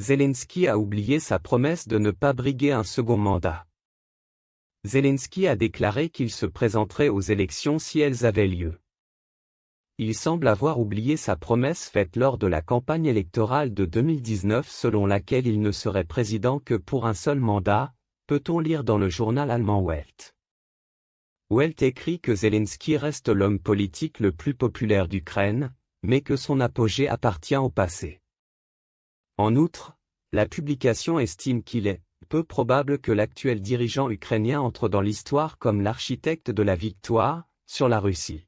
Zelensky a oublié sa promesse de ne pas briguer un second mandat. Zelensky a déclaré qu'il se présenterait aux élections si elles avaient lieu. Il semble avoir oublié sa promesse faite lors de la campagne électorale de 2019 selon laquelle il ne serait président que pour un seul mandat, peut-on lire dans le journal allemand Welt. Welt écrit que Zelensky reste l'homme politique le plus populaire d'Ukraine, mais que son apogée appartient au passé. En outre, la publication estime qu'il est peu probable que l'actuel dirigeant ukrainien entre dans l'histoire comme l'architecte de la victoire sur la Russie.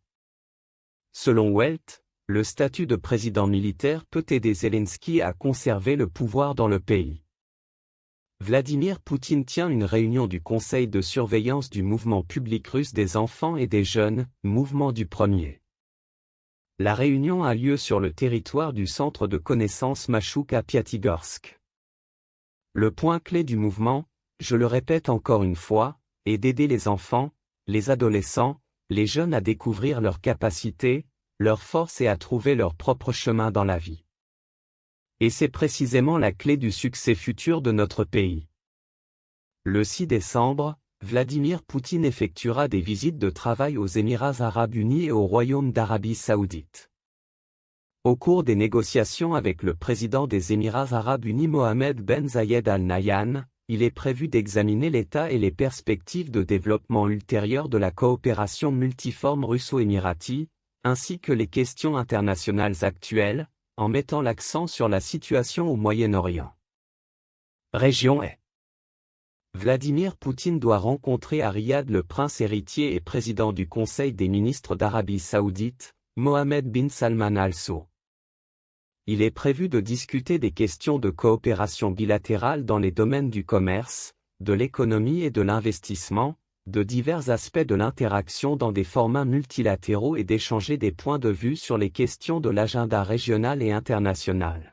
Selon Welt, le statut de président militaire peut aider Zelensky à conserver le pouvoir dans le pays. Vladimir Poutine tient une réunion du Conseil de surveillance du mouvement public russe des enfants et des jeunes, mouvement du premier. La réunion a lieu sur le territoire du centre de connaissances Machouka-Piatigorsk. Le point clé du mouvement, je le répète encore une fois, est d'aider les enfants, les adolescents, les jeunes à découvrir leurs capacités, leurs forces et à trouver leur propre chemin dans la vie. Et c'est précisément la clé du succès futur de notre pays. Le 6 décembre, Vladimir Poutine effectuera des visites de travail aux Émirats arabes unis et au Royaume d'Arabie saoudite. Au cours des négociations avec le président des Émirats arabes unis Mohamed Ben Zayed Al Nahyan, il est prévu d'examiner l'état et les perspectives de développement ultérieur de la coopération multiforme russo-émirati, ainsi que les questions internationales actuelles, en mettant l'accent sur la situation au Moyen-Orient. Région est. Vladimir Poutine doit rencontrer à Riyad le prince héritier et président du Conseil des ministres d'Arabie saoudite, Mohammed bin Salman Al Saud. Il est prévu de discuter des questions de coopération bilatérale dans les domaines du commerce, de l'économie et de l'investissement, de divers aspects de l'interaction dans des formats multilatéraux et d'échanger des points de vue sur les questions de l'agenda régional et international.